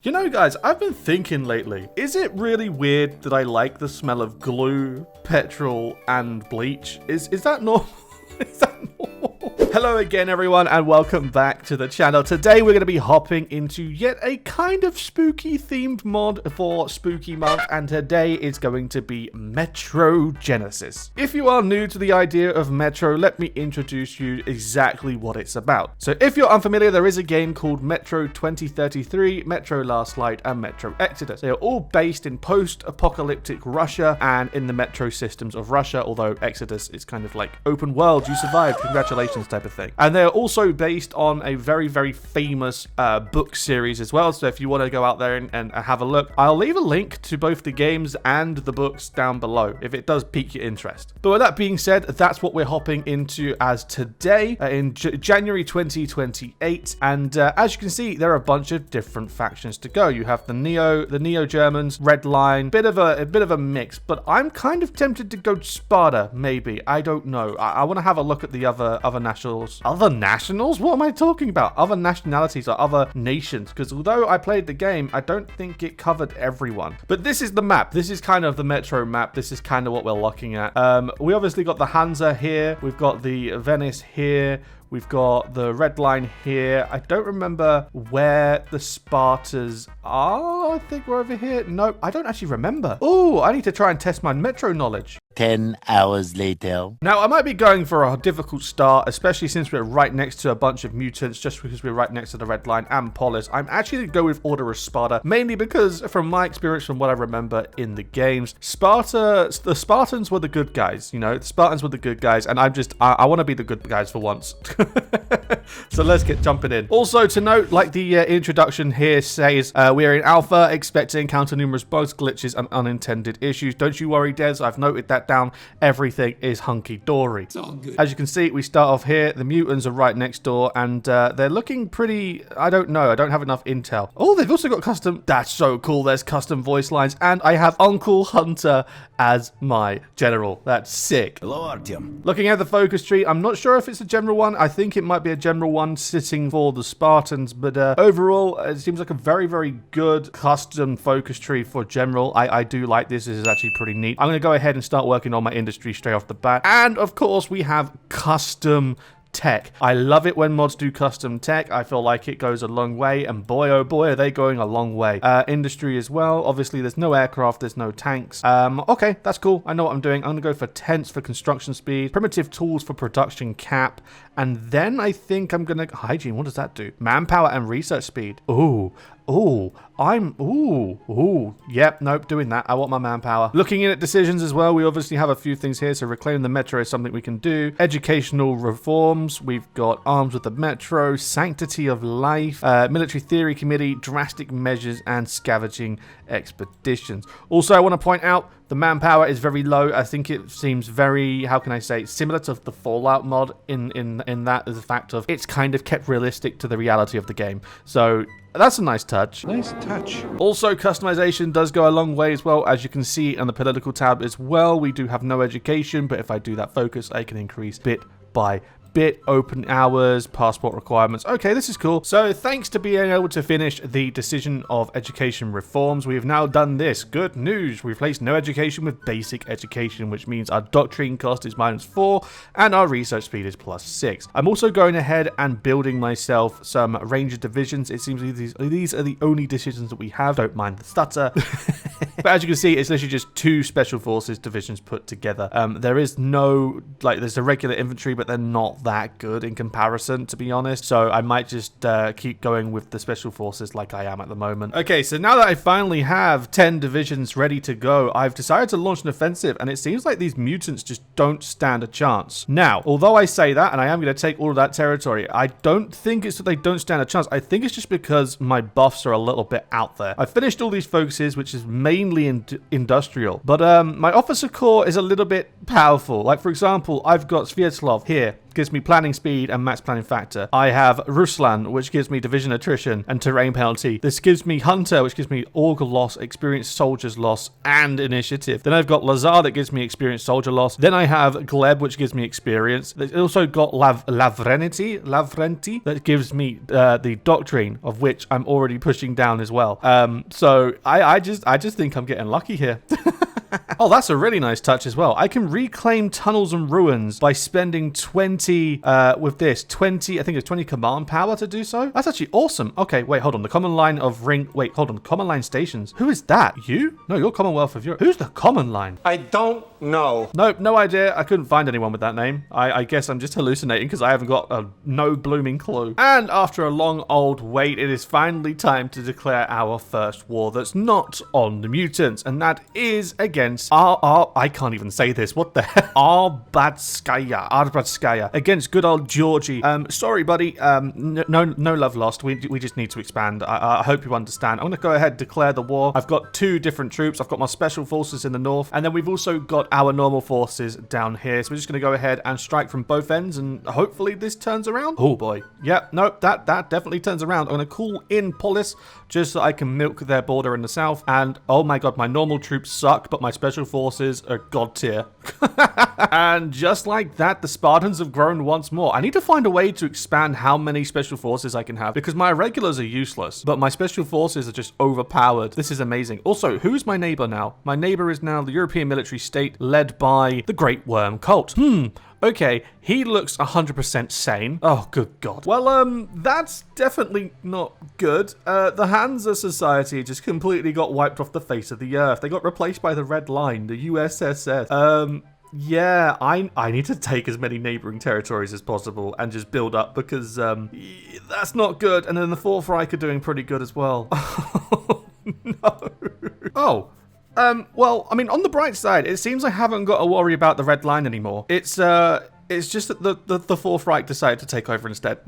You know, guys, I've been thinking lately, is it really weird that I like the smell of glue, petrol, and bleach? Is that normal? Is that normal? Hello again, everyone, and welcome back to the channel. Today, we're going to be hopping into yet a kind of spooky-themed mod for Spooky Month, and today is going to be Metro Genesis. If you are new to the idea of Metro, let me introduce you exactly what it's about. So if you're unfamiliar, there is a game called Metro 2033, Metro Last Light, and Metro Exodus. They are all based in post-apocalyptic Russia and in the Metro systems of Russia, although Exodus is kind of like open world, you survived, congratulations type of thing. And they're also based on a very, very famous book series as well, so if you want to go out there and have a look, I'll leave a link to both the games and the books down below if it does pique your interest. But with that being said, that's what we're hopping into as today in January 2028, and as you can see, there are a bunch of different factions to go. You have the Neo Germans, Red Line, bit of a mix, but I'm kind of tempted to go Sparta, maybe. I don't know. I want to have a look at the other nationals. Other nationals? What am I talking about? Other nationalities or other nations? Because although I played the game, I don't think it covered everyone. But this is the map. This is kind of the Metro map. This is kind of what we're looking at. We obviously got the Hansa here. We've got the Venice here. We've got the Red Line here. I don't remember where the Spartans are. I think we're over here. No, I don't actually remember. Oh, I need to try and test my Metro knowledge. 10 hours later. Now, I might be going for a difficult start, especially since we're right next to a bunch of mutants, just because we're right next to the Red Line and Polis. I'm actually going to go with Order of Sparta, mainly because, from my experience, from what I remember in the games, the Spartans were the good guys, you know? The Spartans were the good guys, and I want to be the good guys for once. So let's get jumping in. Also, to note, like the introduction here says, we are in alpha, expect to encounter numerous bugs, glitches, and unintended issues. Don't you worry, Des, I've noted that down. Everything is hunky-dory. It's all good. As you can see, we start off here. The mutants are right next door, and they're looking pretty... I don't know. I don't have enough intel. Oh, they've also got custom... That's so cool. There's custom voice lines, and I have Uncle Hunter as my general. That's sick. Hello, Artyom. Looking at the focus tree, I'm not sure if it's a general one. I think it might be a general one sitting for the Spartans, but overall, it seems like a very, very good custom focus tree for general. I do like this. This is actually pretty neat. I'm going to go ahead and start working on my industry straight off the bat. And of course, we have custom tech. I love it when mods do custom tech. I feel like it goes a long way, and boy oh boy are they going a long way. Industry as well. Obviously there's no aircraft, there's no tanks. Okay, that's cool. I know what I'm doing. I'm gonna go for tents for construction speed, primitive tools for production cap, and then I think I'm gonna hygiene. What does that do? Manpower and research speed. Yep, nope, doing that. I want my manpower. Looking in at decisions as well, we obviously have a few things here. So reclaim the Metro is something we can do. Educational reforms. We've got arms with the Metro, sanctity of life, military theory committee, drastic measures, and scavenging expeditions. Also, I want to point out the manpower is very low. I think it seems very, how can I say, similar to the Fallout mod in that, as the fact of it's kind of kept realistic to the reality of the game. So that's a nice touch. Nice touch. Also, customization does go a long way as well. As you can see on the political tab as well, we do have no education, but if I do that focus, I can increase bit by bit, open hours, passport requirements. Okay, this is cool. So thanks to being able to finish the decision of education reforms, we have now done this. Good news. We replaced no education with basic education, which means our doctrine cost is -4 and our research speed is +6. I'm also going ahead and building myself some ranger divisions. It seems these are the only decisions that we have. Don't mind the stutter. But as you can see, it's literally just 2 special forces divisions put together. There is no, like, there's a regular infantry, but they're not that good in comparison, to be honest. So I might just keep going with the special forces like I am at the moment. Okay, so now that I finally have 10 divisions ready to go, I've decided to launch an offensive, and it seems like these mutants just don't stand a chance. Now, although I say that, and I am going to take all of that territory, I don't think it's that they don't stand a chance. I think it's just because my buffs are a little bit out there. I finished all these focuses, which is mainly industrial, but my officer corps is a little bit powerful. Like, for example, I've got Sviatoslav here. gives me planning speed and max planning factor. I have Ruslan, which gives me division attrition and terrain penalty. This gives me Hunter, which gives me augur loss, experienced soldiers loss, and initiative. Then I've got Lazar that gives me experienced soldier loss. Then I have Gleb, which gives me experience. It's also got Lavrenti that gives me the doctrine, of which I'm already pushing down as well. So I just think I'm getting lucky here. Oh, that's a really nice touch as well. I can reclaim tunnels and ruins by spending 20 with this 20. I think it's 20 command power to do so. That's actually awesome. Okay, wait, hold on. The common line of ring. Wait, hold on. Common line stations. Who is that? You? No, you're Commonwealth of Europe. Who's the common line? I don't know. Nope, no idea. I couldn't find anyone with that name. I guess I'm just hallucinating because I haven't got no blooming clue. And after a long old wait, it is finally time to declare our first war that's not on the mutants, and that is against I can't even say this. What the hell? Arbadskaya against good old Georgie. Sorry, buddy. No love lost. We just need to expand. I hope you understand. I'm going to go ahead and declare the war. I've got 2 different troops. I've got my special forces in the north, and then we've also got our normal forces down here. So we're just going to go ahead and strike from both ends, and hopefully this turns around. Oh boy. Yep. Nope. That definitely turns around. I'm going to call in Polis just so I can milk their border in the south. And oh my god, my normal troops suck, but my special forces are god tier. And just like that, the Spartans have grown once more. I need to find a way to expand how many special forces I can have, because my regulars are useless, but my special forces are just overpowered. This is amazing. Also, who's my neighbor now? My neighbor is now the European military state led by the Great Worm Cult. Okay, he looks 100% sane. Oh, good God. Well, that's definitely not good. The Hansa Society just completely got wiped off the face of the earth. They got replaced by the Red Line, the USSS. Yeah, I need to take as many neighboring territories as possible and just build up, because that's not good. And then the Fourth Reich are doing pretty good as well. No. Oh. Well, I mean, on the bright side, it seems I haven't got to worry about the Red Line anymore. It's just that the Fourth Reich decided to take over instead.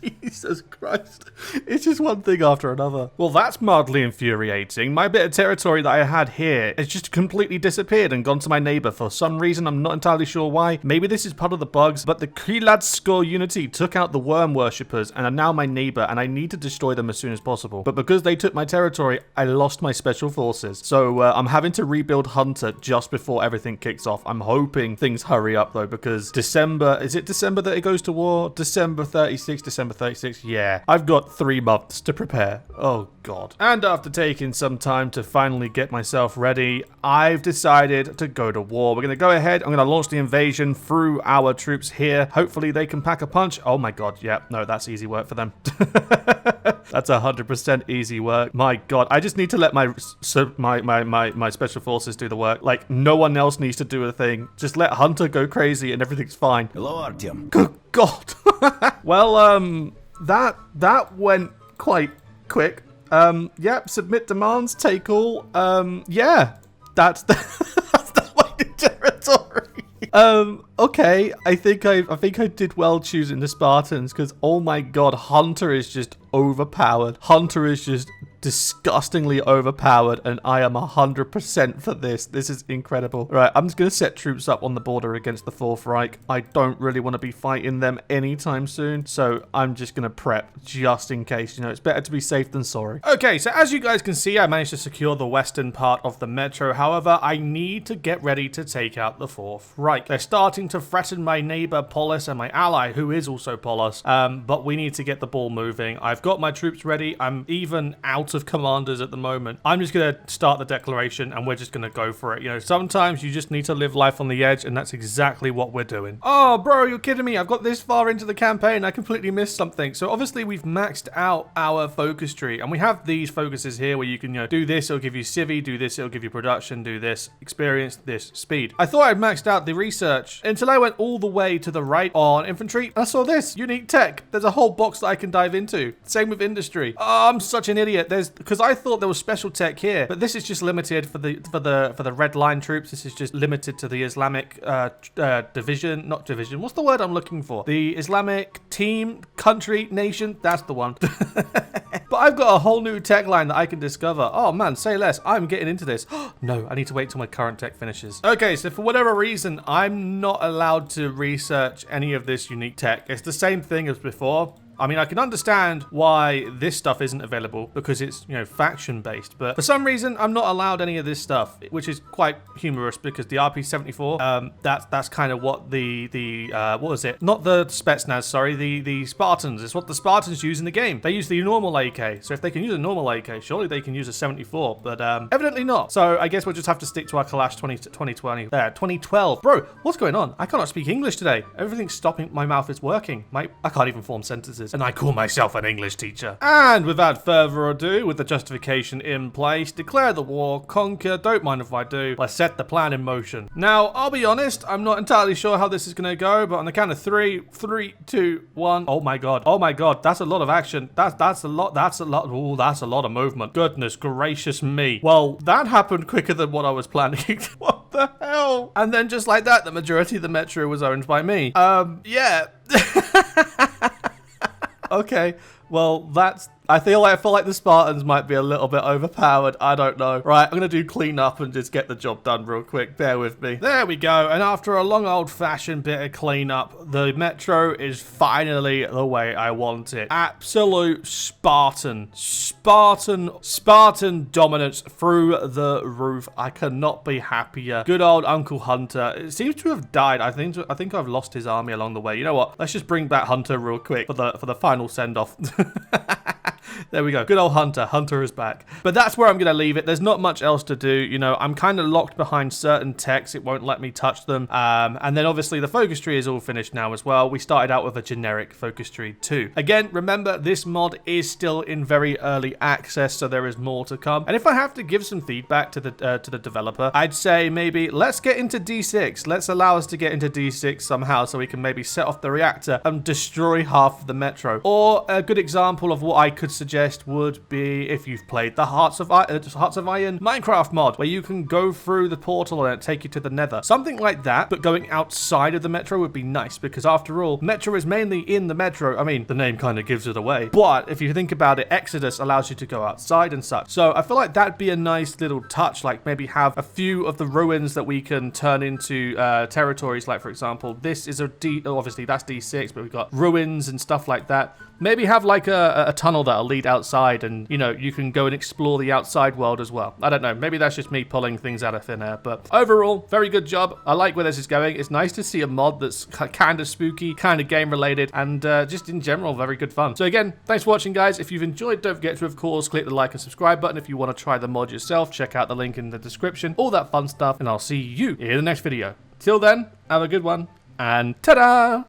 Jesus Christ. It's just one thing after another. Well, that's mildly infuriating. My bit of territory that I had here has just completely disappeared and gone to my neighbor for some reason. I'm not entirely sure why. Maybe this is part of the bugs, but the Kriladsko Unity took out the worm worshippers and are now my neighbor, and I need to destroy them as soon as possible. But because they took my territory, I lost my special forces. So I'm having to rebuild Hunter just before everything kicks off. I'm hoping things hurry up though, because December, is it December that it goes to war? December 36, December 36. Yeah, I've got 3 months to prepare. Oh god. And after taking some time to finally get myself ready, I've decided to go to war. We're going to go ahead. I'm going to launch the invasion through our troops here. Hopefully they can pack a punch. Oh my god. Yeah, no, that's easy work for them. That's 100% easy work. My god, I just need to let my special forces do the work. Like, no one else needs to do a thing. Just let Hunter go crazy and everything's fine. Hello, Artyom. Good god. Well, that went quite quick. Yep, submit demands, take all. Yeah, that's my new territory. Okay, I think I did well choosing the Spartans, because oh my god, Hunter is just overpowered. Hunter is just disgustingly overpowered, and I am 100% for this. This is incredible. Right, I'm just going to set troops up on the border against the Fourth Reich. I don't really want to be fighting them anytime soon, so I'm just going to prep just in case. You know, it's better to be safe than sorry. Okay, so as you guys can see, I managed to secure the western part of the metro. However, I need to get ready to take out the Fourth Reich. They're starting to threaten my neighbor Polis and my ally, who is also Polis, but we need to get the ball moving. I've got my troops ready. I'm even out of commanders at the moment. I'm just going to start the declaration and we're just going to go for it. You know, sometimes you just need to live life on the edge, and that's exactly what we're doing. Oh, bro, you're kidding me. I've got this far into the campaign. I completely missed something. So obviously we've maxed out our focus tree, and we have these focuses here where you can, you know, do this, it'll give you civvy, do this, it'll give you production, do this, experience, this, speed. I thought I'd maxed out the research until I went all the way to the right on infantry. I saw this, unique tech. There's a whole box that I can dive into. Same with industry. Oh, I'm such an idiot. because I thought there was special tech here, but this is just limited for the Red Line troops. This is just limited to the Islamic division, not division. What's the word I'm looking for? The Islamic team, country, nation. That's the one. But I've got a whole new tech line that I can discover. Oh man, say less. I'm getting into this. No, I need to wait till my current tech finishes. Okay, so for whatever reason, I'm not allowed to research any of this unique tech. It's the same thing as before. I mean, I can understand why this stuff isn't available because it's, you know, faction based, but for some reason I'm not allowed any of this stuff, which is quite humorous because the RP-74, that's kind of what what was it? Not the Spetsnaz, sorry, the Spartans. It's what the Spartans use in the game. They use the normal AK, so if they can use a normal AK, surely they can use a 74, but evidently not. So I guess we'll just have to stick to our Kalash 2012. Bro, what's going on? I cannot speak English today. Everything's stopping. My mouth is working. I can't even form sentences. And I call myself an English teacher. And without further ado, with the justification in place, declare the war, conquer, don't mind if I do, let's set the plan in motion. Now, I'll be honest, I'm not entirely sure how this is going to go, but on the count of 3, 2, 1. Oh my god, that's a lot of action. That's a lot, ooh, that's a lot of movement. Goodness gracious me. Well, that happened quicker than what I was planning. What the hell? And then just like that, the majority of the metro was owned by me. Yeah. Okay, well, I feel like the Spartans might be a little bit overpowered. I don't know. Right, I'm going to do clean up and just get the job done real quick. Bear with me. There we go. And after a long old-fashioned bit of cleanup, the metro is finally the way I want it. Absolute Spartan dominance through the roof. I cannot be happier. Good old Uncle Hunter. It seems to have died. I think I've lost his army along the way. You know what? Let's just bring back Hunter real quick for the final send-off. There we go. Good old Hunter. Hunter is back. But that's where I'm going to leave it. There's not much else to do. You know, I'm kind of locked behind certain techs. It won't let me touch them. And then obviously the focus tree is all finished now as well. We started out with a generic focus tree too. Again, remember this mod is still in very early access, so there is more to come. And if I have to give some feedback to the developer, I'd say maybe let's get into D6. Let's allow us to get into D6 somehow so we can maybe set off the reactor and destroy half of the metro. Or a good example of what I could suggest would be if you've played the Hearts of Iron Minecraft mod, where you can go through the portal and take you to the Nether. Something like that, but going outside of the metro would be nice, because after all, metro is mainly in the metro. I mean, the name kind of gives it away, but if you think about it, Exodus allows you to go outside and such. So I feel like that'd be a nice little touch, like maybe have a few of the ruins that we can turn into territories. Like, for example, this is obviously that's D6, but we've got ruins and stuff like that. Maybe have like a tunnel that'll lead outside, and you know, you can go and explore the outside world as well. I don't know, maybe that's just me pulling things out of thin air, but overall, very good job. I like where this is going. It's nice to see a mod that's kind of spooky, kind of game related, and just in general, very good fun. So again, thanks for watching, guys. If you've enjoyed, don't forget to, of course, click the like and subscribe button. If you want to try the mod yourself, check out the link in the description, all that fun stuff, and I'll see you in the next video. Till then, have a good one, and ta-da!